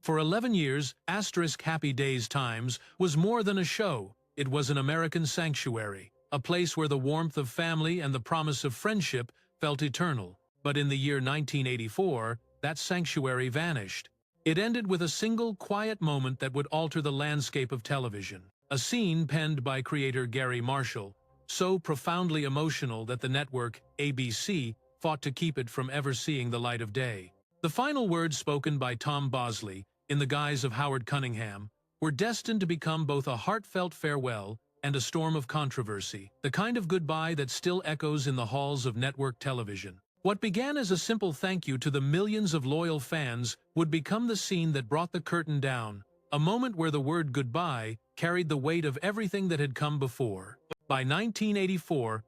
For 11 years, Happy Days Times was more than a show. It was an American sanctuary, a place where the warmth of family and the promise of friendship felt eternal. But in the year 1984, that sanctuary vanished. It ended with a single quiet moment that would alter the landscape of television. A scene penned by creator Gary Marshall, so profoundly emotional that the network, ABC, fought to keep it from ever seeing the light of day. The final words spoken by Tom Bosley, in the guise of Howard Cunningham, were destined to become both a heartfelt farewell and a storm of controversy, the kind of goodbye that still echoes in the halls of network television. What began as a simple thank you to the millions of loyal fans would become the scene that brought the curtain down, a moment where the word goodbye carried the weight of everything that had come before. By 1984,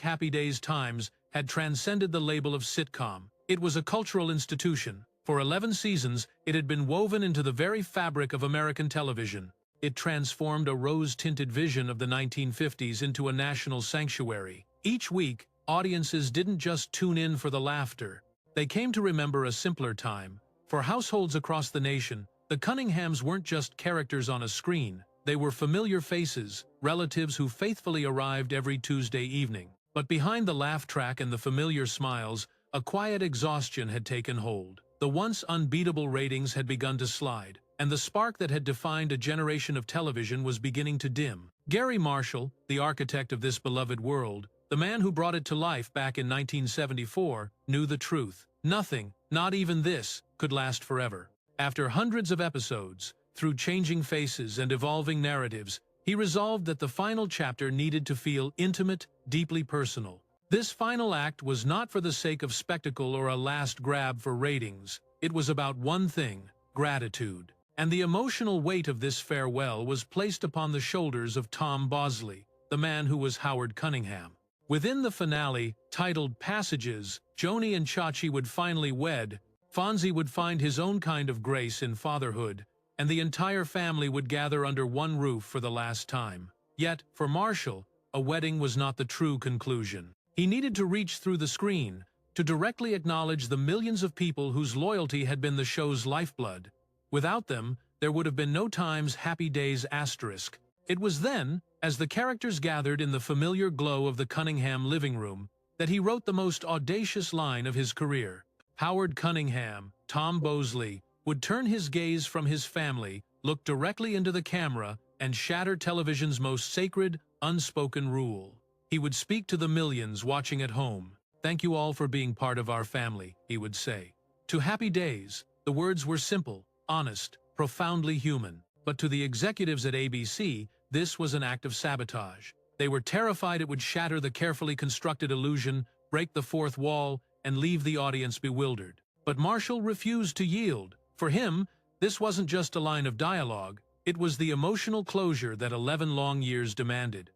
Happy Days Times had transcended the label of sitcom. It was a cultural institution. For 11 seasons, it had been woven into the very fabric of American television. It transformed a rose-tinted vision of the 1950s into a national sanctuary. Each week, audiences didn't just tune in for the laughter. They came to remember a simpler time. For households across the nation, the Cunninghams weren't just characters on a screen. They were familiar faces, relatives who faithfully arrived every Tuesday evening. But behind the laugh track and the familiar smiles, a quiet exhaustion had taken hold. The once unbeatable ratings had begun to slide, and the spark that had defined a generation of television was beginning to dim. Gary Marshall, the architect of this beloved world, the man who brought it to life back in 1974, knew the truth. Nothing, not even this, could last forever. After hundreds of episodes, through changing faces and evolving narratives, he resolved that the final chapter needed to feel intimate, deeply personal. This final act was not for the sake of spectacle or a last grab for ratings. It was about one thing: gratitude. And the emotional weight of this farewell was placed upon the shoulders of Tom Bosley, the man who was Howard Cunningham. Within the finale, titled Passages, Joni and Chachi would finally wed, Fonzie would find his own kind of grace in fatherhood, and the entire family would gather under one roof for the last time. Yet, for Marshall, a wedding was not the true conclusion. He needed to reach through the screen, to directly acknowledge the millions of people whose loyalty had been the show's lifeblood. Without them, there would have been no Times Happy Days asterisk. It was then, as the characters gathered in the familiar glow of the Cunningham living room, that he wrote the most audacious line of his career. Howard Cunningham, Tom Bosley, would turn his gaze from his family, look directly into the camera, and shatter television's most sacred, unspoken rule. He would speak to the millions watching at home. "Thank you all for being part of our family," he would say. To Happy Days, the words were simple, honest, profoundly human. But to the executives at ABC, this was an act of sabotage. They were terrified it would shatter the carefully constructed illusion, break the fourth wall, and leave the audience bewildered. But Marshall refused to yield. For him, this wasn't just a line of dialogue. It was the emotional closure that 11 long years demanded.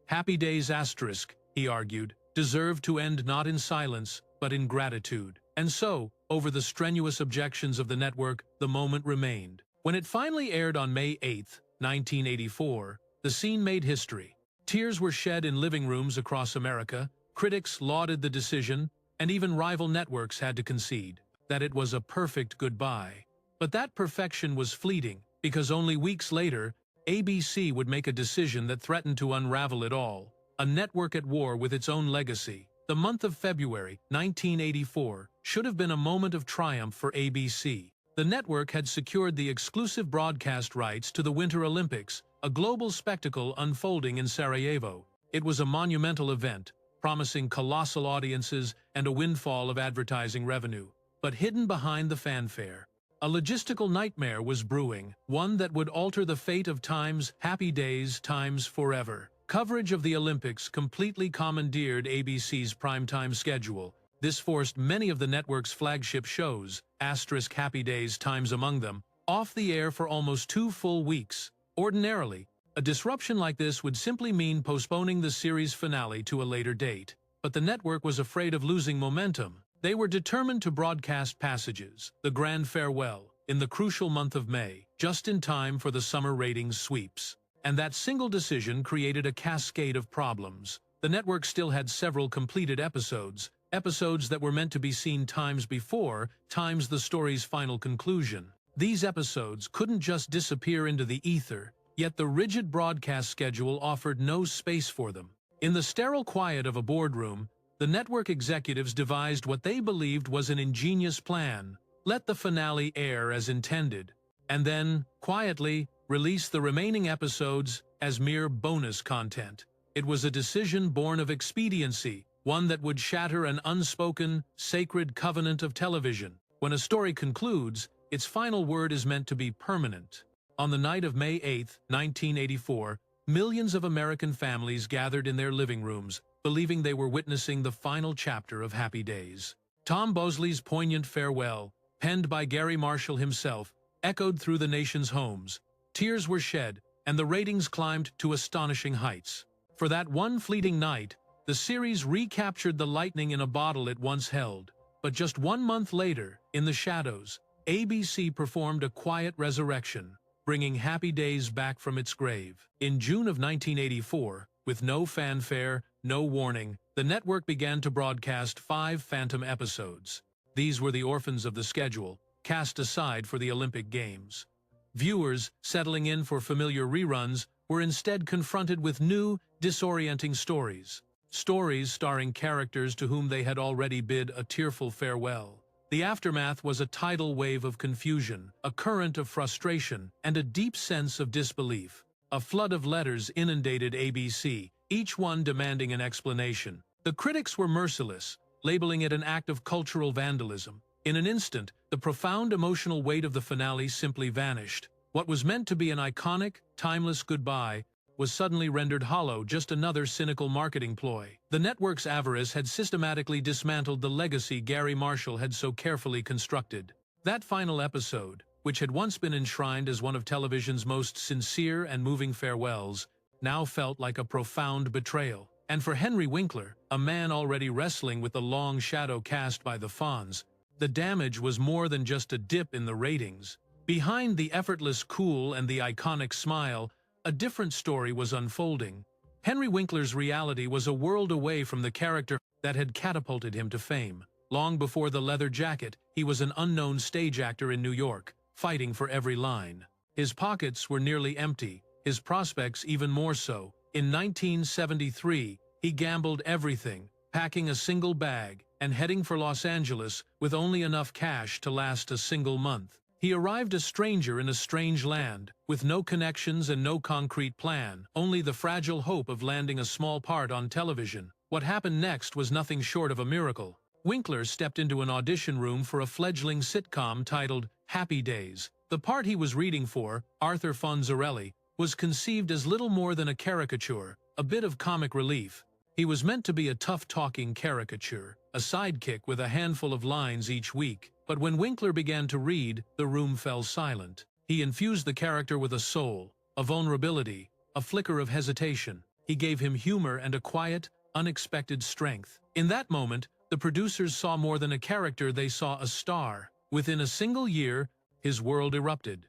Happy Days asterisk, he argued, deserved to end not in silence, but in gratitude. And so, over the strenuous objections of the network, the moment remained. When it finally aired on May 8, 1984, the scene made history. Tears were shed in living rooms across America, critics lauded the decision, and even rival networks had to concede that it was a perfect goodbye. But that perfection was fleeting, because only weeks later, ABC would make a decision that threatened to unravel it all. A network at war with its own legacy. The month of February, 1984, should have been a moment of triumph for ABC. The network had secured the exclusive broadcast rights to the Winter Olympics, a global spectacle unfolding in Sarajevo. It was a monumental event, promising colossal audiences and a windfall of advertising revenue. But hidden behind the fanfare, a logistical nightmare was brewing, one that would alter the fate of Times Happy Days Times forever. Coverage of the Olympics completely commandeered ABC's primetime schedule. This forced many of the network's flagship shows, Happy Days Times among them, off the air for almost 2 full weeks. Ordinarily, a disruption like this would simply mean postponing the series finale to a later date. But the network was afraid of losing momentum. They were determined to broadcast Passages, the grand farewell, in the crucial month of May, just in time for the summer ratings sweeps. And that single decision created a cascade of problems. The network still had several completed episodes that were meant to be seen times before, times the story's final conclusion. These episodes couldn't just disappear into the ether, yet the rigid broadcast schedule offered no space for them. In the sterile quiet of a boardroom, the network executives devised what they believed was an ingenious plan: let the finale air as intended, and then, quietly, release the remaining episodes as mere bonus content. It was a decision born of expediency, one that would shatter an unspoken, sacred covenant of television. When a story concludes, its final word is meant to be permanent. On the night of May 8, 1984, millions of American families gathered in their living rooms, believing they were witnessing the final chapter of Happy Days. Tom Bosley's poignant farewell, penned by Gary Marshall himself, echoed through the nation's homes. Tears were shed, and the ratings climbed to astonishing heights. For that one fleeting night, the series recaptured the lightning in a bottle it once held. But just 1 month later, in the shadows, ABC performed a quiet resurrection, bringing Happy Days back from its grave. In June of 1984, with no fanfare, no warning, the network began to broadcast 5 phantom episodes. These were the orphans of the schedule, cast aside for the Olympic Games. Viewers, settling in for familiar reruns, were instead confronted with new, disorienting stories. Stories starring characters to whom they had already bid a tearful farewell. The aftermath was a tidal wave of confusion, a current of frustration, and a deep sense of disbelief. A flood of letters inundated ABC, each one demanding an explanation. The critics were merciless, labeling it an act of cultural vandalism. In an instant, the profound emotional weight of the finale simply vanished. What was meant to be an iconic, timeless goodbye was suddenly rendered hollow, just another cynical marketing ploy. The network's avarice had systematically dismantled the legacy Gary Marshall had so carefully constructed. That final episode, which had once been enshrined as one of television's most sincere and moving farewells, now felt like a profound betrayal. And for Henry Winkler, a man already wrestling with the long shadow cast by the Fonz, the damage was more than just a dip in the ratings. Behind the effortless cool and the iconic smile, a different story was unfolding. Henry Winkler's reality was a world away from the character that had catapulted him to fame. Long before the leather jacket, he was an unknown stage actor in New York, fighting for every line. His pockets were nearly empty, his prospects even more so. In 1973, he gambled everything, packing a single bag, and heading for Los Angeles with only enough cash to last a single month. He arrived a stranger in a strange land, with no connections and no concrete plan, only the fragile hope of landing a small part on television. What happened next was nothing short of a miracle. Winkler stepped into an audition room for a fledgling sitcom titled Happy Days. The part he was reading for, Arthur Fonzarelli, was conceived as little more than a caricature, a bit of comic relief. He was meant to be a tough-talking caricature, a sidekick with a handful of lines each week. But when Winkler began to read, the room fell silent. He infused the character with a soul, a vulnerability, a flicker of hesitation. He gave him humor and a quiet, unexpected strength. In that moment, the producers saw more than a character, they saw a star. Within a single year, his world erupted.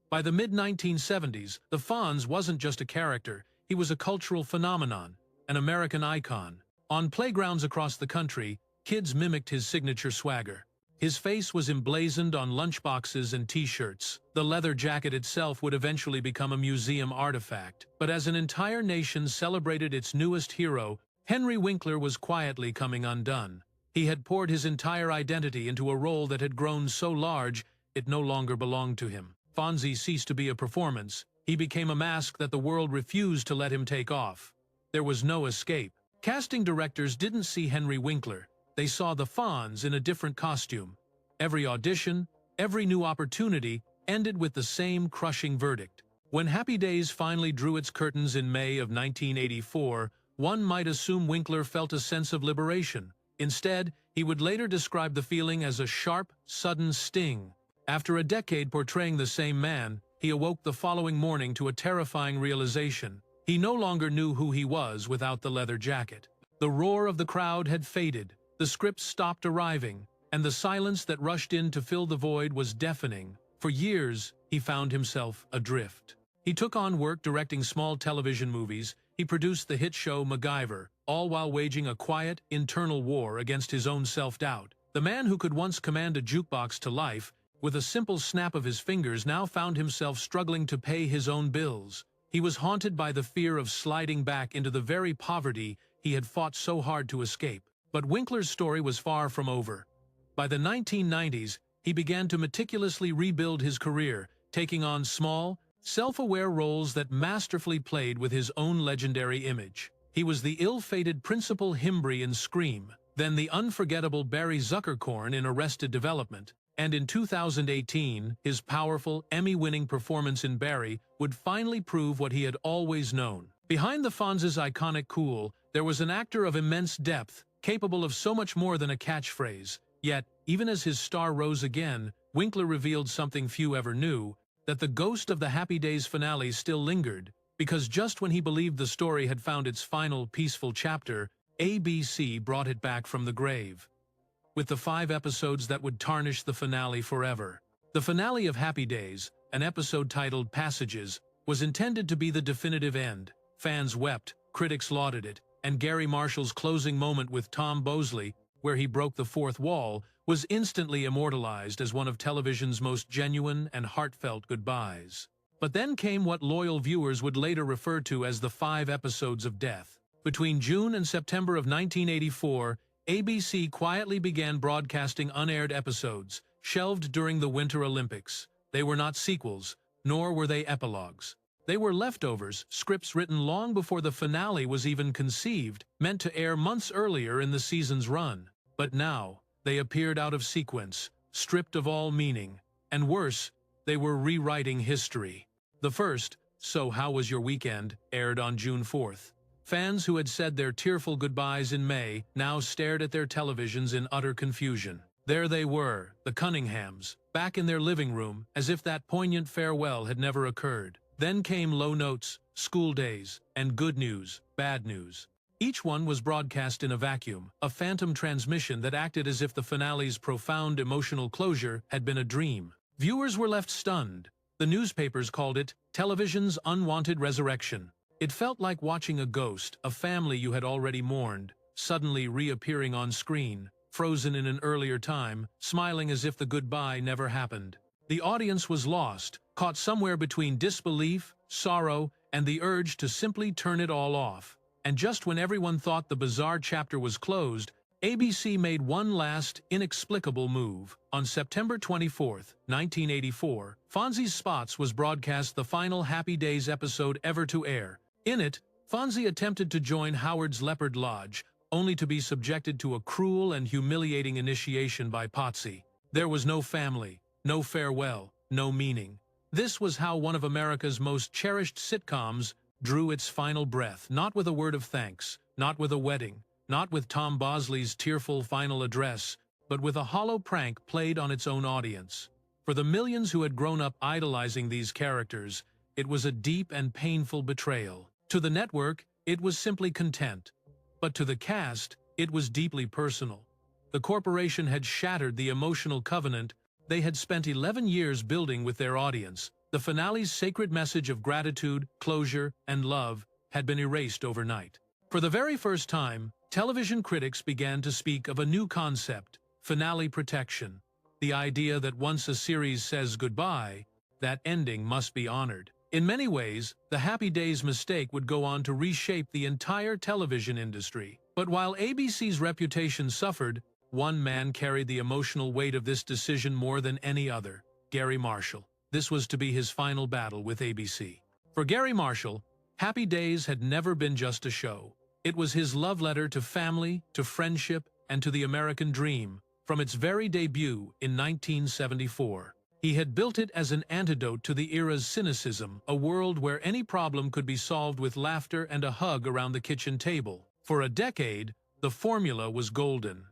By the mid-1970s, the Fonz wasn't just a character, he was a cultural phenomenon, an American icon. On playgrounds across the country, kids mimicked his signature swagger. His face was emblazoned on lunchboxes and t-shirts. The leather jacket itself would eventually become a museum artifact. But as an entire nation celebrated its newest hero, Henry Winkler was quietly coming undone. He had poured his entire identity into a role that had grown so large, it no longer belonged to him. Fonzie ceased to be a performance. He became a mask that the world refused to let him take off. There was no escape. Casting directors didn't see Henry Winkler. They saw the Fonz in a different costume. Every audition, every new opportunity, ended with the same crushing verdict. When Happy Days finally drew its curtains in May of 1984, one might assume Winkler felt a sense of liberation. Instead, he would later describe the feeling as a sharp, sudden sting. After a decade portraying the same man, he awoke the following morning to a terrifying realization. He no longer knew who he was without the leather jacket. The roar of the crowd had faded. The scripts stopped arriving, and the silence that rushed in to fill the void was deafening. For years, he found himself adrift. He took on work directing small television movies. He produced the hit show MacGyver, all while waging a quiet, internal war against his own self-doubt. The man who could once command a jukebox to life with a simple snap of his fingers, now found himself struggling to pay his own bills. He was haunted by the fear of sliding back into the very poverty he had fought so hard to escape. But Winkler's story was far from over. By the 1990s, he began to meticulously rebuild his career, taking on small, self-aware roles that masterfully played with his own legendary image. He was the ill-fated Principal Himbry in Scream, then the unforgettable Barry Zuckerkorn in Arrested Development, and in 2018, his powerful, Emmy-winning performance in Barry would finally prove what he had always known. Behind the Fonz's iconic cool, there was an actor of immense depth, capable of so much more than a catchphrase. Yet, even as his star rose again, Winkler revealed something few ever knew, that the ghost of the Happy Days finale still lingered, because just when he believed the story had found its final, peaceful chapter, ABC brought it back from the grave. With the 5 episodes that would tarnish the finale forever. The finale of Happy Days, an episode titled Passages, was intended to be the definitive end. Fans wept, critics lauded it, and Gary Marshall's closing moment with Tom Bosley, where he broke the fourth wall, was instantly immortalized as one of television's most genuine and heartfelt goodbyes. But then came what loyal viewers would later refer to as the 5 episodes of death. Between June and September of 1984, ABC quietly began broadcasting unaired episodes, shelved during the Winter Olympics. They were not sequels, nor were they epilogues. They were leftovers, scripts written long before the finale was even conceived, meant to air months earlier in the season's run. But now, they appeared out of sequence, stripped of all meaning, and worse, they were rewriting history. The first, So How Was Your Weekend, aired on June 4th. Fans who had said their tearful goodbyes in May now stared at their televisions in utter confusion. There they were, the Cunninghams, back in their living room, as if that poignant farewell had never occurred. Then came Low Notes, School Days, and Good News, Bad News. Each one was broadcast in a vacuum, a phantom transmission that acted as if the finale's profound emotional closure had been a dream. Viewers were left stunned. The newspapers called it television's unwanted resurrection. It felt like watching a ghost, a family you had already mourned, suddenly reappearing on screen, frozen in an earlier time, smiling as if the goodbye never happened. The audience was lost, caught somewhere between disbelief, sorrow, and the urge to simply turn it all off. And just when everyone thought the bizarre chapter was closed, ABC made one last, inexplicable move. On September 24, 1984, Fonzie's Spots was broadcast the final Happy Days episode ever to air. In it, Fonzie attempted to join Howard's Leopard Lodge, only to be subjected to a cruel and humiliating initiation by Potsy. There was no family, no farewell, no meaning. This was how one of America's most cherished sitcoms drew its final breath, not with a word of thanks, not with a wedding, not with Tom Bosley's tearful final address, but with a hollow prank played on its own audience. For the millions who had grown up idolizing these characters, it was a deep and painful betrayal. To the network, it was simply content. But to the cast, it was deeply personal. The corporation had shattered the emotional covenant they had spent 11 years building with their audience. The finale's sacred message of gratitude, closure, and love had been erased overnight. For the very first time, television critics began to speak of a new concept, finale protection. The idea that once a series says goodbye, that ending must be honored. In many ways, the Happy Days mistake would go on to reshape the entire television industry. But while ABC's reputation suffered, one man carried the emotional weight of this decision more than any other: Gary Marshall. This was to be his final battle with ABC. For Gary Marshall, Happy Days had never been just a show. It was his love letter to family, to friendship, and to the American dream, from its very debut in 1974. He had built it as an antidote to the era's cynicism, a world where any problem could be solved with laughter and a hug around the kitchen table. For a decade, the formula was golden.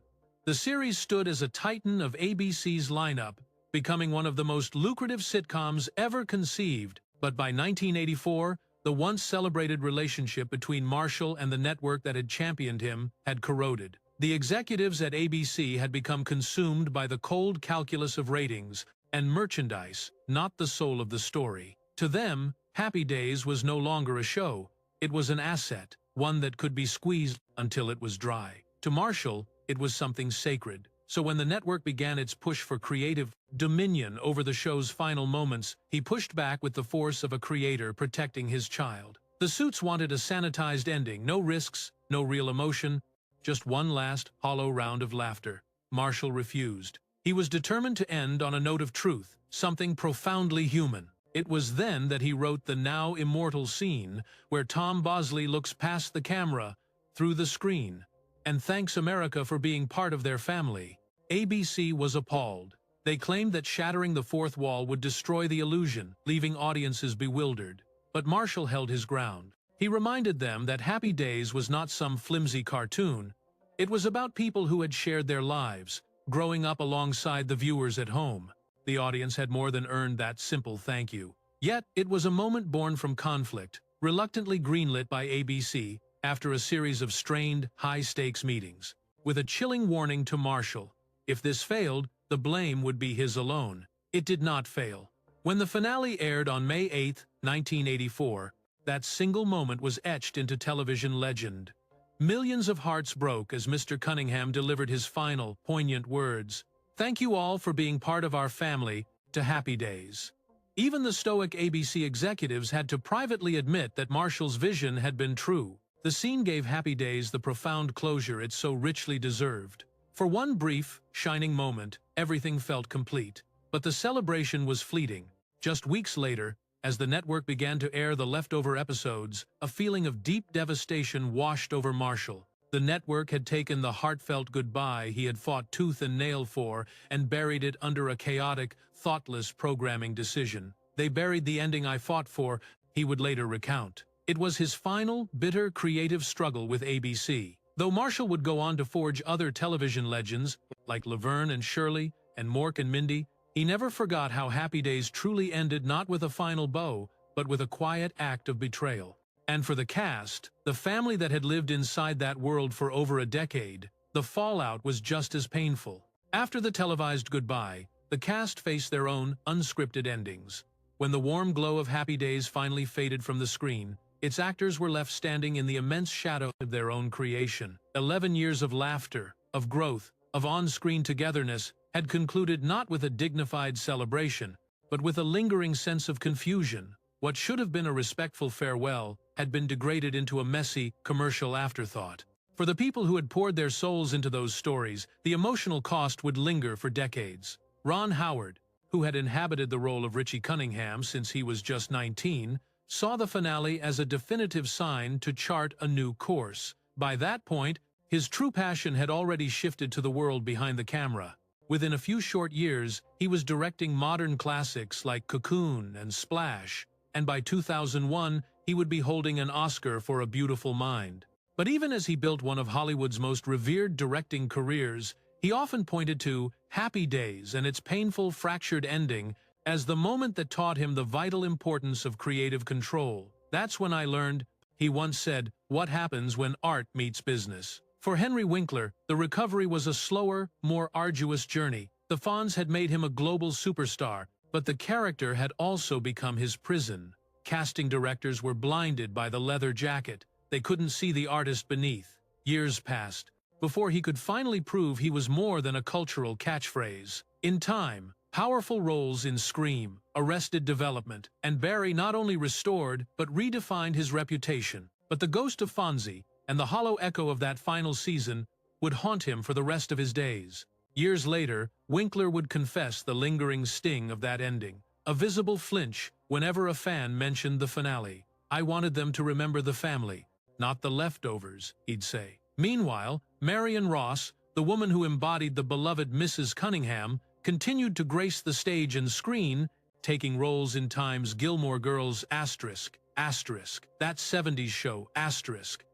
The series stood as a titan of ABC's lineup, becoming one of the most lucrative sitcoms ever conceived. But by 1984, the once celebrated relationship between Marshall and the network that had championed him had corroded. The executives at ABC had become consumed by the cold calculus of ratings and merchandise, not the soul of the story. To them, Happy Days was no longer a show. It was an asset, one that could be squeezed until it was dry. To Marshall, it was something sacred, So when the network began its push for creative dominion over the show's final moments, he pushed back with the force of a creator protecting his child. The suits wanted a sanitized ending, no risks, no real emotion, just one last, hollow round of laughter. Marshall refused. He was determined to end on a note of truth, something profoundly human. It was then that he wrote the now immortal scene where Tom Bosley looks past the camera, through the screen, and thanks America for being part of their family. ABC was appalled. They claimed that shattering the fourth wall would destroy the illusion, leaving audiences bewildered. But Marshall held his ground. He reminded them that Happy Days was not some flimsy cartoon. It was about people who had shared their lives, growing up alongside the viewers at home. The audience had more than earned that simple thank you. Yet, it was a moment born from conflict, reluctantly greenlit by ABC after a series of strained, high-stakes meetings, with a chilling warning to Marshall. If this failed, the blame would be his alone. It did not fail. When the finale aired on May 8, 1984, that single moment was etched into television legend. Millions of hearts broke as Mr. Cunningham delivered his final, poignant words. "Thank you all for being part of our family, to Happy Days." Even the stoic ABC executives had to privately admit that Marshall's vision had been true. The scene gave Happy Days the profound closure it so richly deserved. For one brief, shining moment, everything felt complete. But the celebration was fleeting. Just weeks later, as the network began to air the leftover episodes, a feeling of deep devastation washed over Marshall. The network had taken the heartfelt goodbye he had fought tooth and nail for and buried it under a chaotic, thoughtless programming decision. "They buried the ending I fought for," he would later recount. It was his final, bitter creative struggle with ABC. Though Marshall would go on to forge other television legends, like Laverne and Shirley and Mork and Mindy, he never forgot how Happy Days truly ended not with a final bow, but with a quiet act of betrayal. And for the cast, the family that had lived inside that world for over a decade, the fallout was just as painful. After the televised goodbye, the cast faced their own unscripted endings. When the warm glow of Happy Days finally faded from the screen, its actors were left standing in the immense shadow of their own creation. 11 years of laughter, of growth, of on-screen togetherness had concluded not with a dignified celebration, but with a lingering sense of confusion. What should have been a respectful farewell had been degraded into a messy, commercial afterthought. For the people who had poured their souls into those stories, the emotional cost would linger for decades. Ron Howard, who had inhabited the role of Richie Cunningham since he was just 19, saw the finale as a definitive sign to chart a new course. By that point, his true passion had already shifted to the world behind the camera. Within a few short years, he was directing modern classics like Cocoon and Splash, and by 2001, he would be holding an Oscar for A Beautiful Mind. But even as he built one of Hollywood's most revered directing careers, he often pointed to Happy Days and its painful, fractured ending as the moment that taught him the vital importance of creative control. "That's when I learned," he once said, "what happens when art meets business." For Henry Winkler, the recovery was a slower, more arduous journey. The Fonz had made him a global superstar, but the character had also become his prison. Casting directors were blinded by the leather jacket. They couldn't see the artist beneath. Years passed before he could finally prove he was more than a cultural catchphrase. In time, powerful roles in Scream, Arrested Development, and Barry not only restored but redefined his reputation. But the ghost of Fonzie, and the hollow echo of that final season, would haunt him for the rest of his days. Years later, Winkler would confess the lingering sting of that ending, a visible flinch whenever a fan mentioned the finale. "I wanted them to remember the family, not the leftovers," he'd say. Meanwhile, Marion Ross, the woman who embodied the beloved Mrs. Cunningham, continued to grace the stage and screen, taking roles in Time's Gilmore Girls*, That 70s Show*,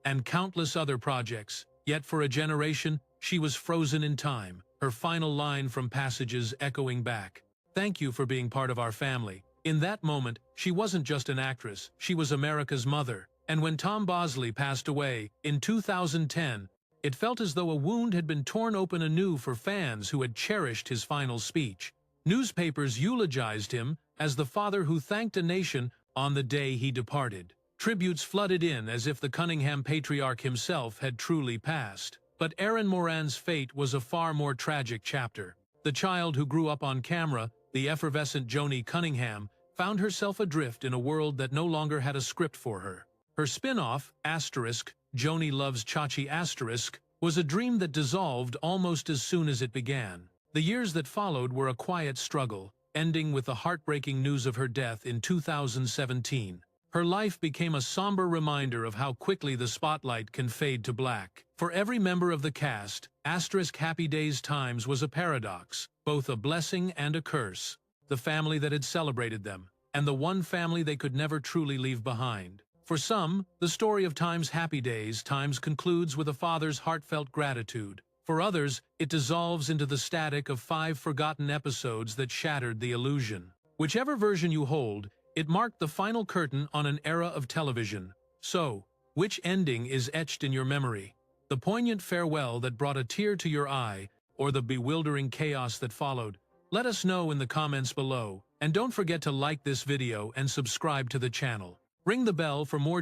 and countless other projects. Yet for a generation, she was frozen in time, her final line from Passages echoing back. "Thank you for being part of our family." In that moment, she wasn't just an actress, she was America's mother. And when Tom Bosley passed away, in 2010, it felt as though a wound had been torn open anew for fans who had cherished his final speech. Newspapers eulogized him as the father who thanked a nation on the day he departed. Tributes flooded in as if the Cunningham patriarch himself had truly passed. But Erin Moran's fate was a far more tragic chapter. The child who grew up on camera, the effervescent Joni Cunningham, found herself adrift in a world that no longer had a script for her. Her spin-off, Joni Loves Chachi was a dream that dissolved almost as soon as it began. The years that followed were a quiet struggle, ending with the heartbreaking news of her death in 2017. Her life became a somber reminder of how quickly the spotlight can fade to black. For every member of the cast, Happy Days Times was a paradox, both a blessing and a curse. The family that had celebrated them, and the one family they could never truly leave behind. For some, the story of Happy Days Times concludes with a father's heartfelt gratitude. For others, it dissolves into the static of 5 forgotten episodes that shattered the illusion. Whichever version you hold, it marked the final curtain on an era of television. So, which ending is etched in your memory? The poignant farewell that brought a tear to your eye, or the bewildering chaos that followed? Let us know in the comments below, and don't forget to like this video and subscribe to the channel. Ring the bell for more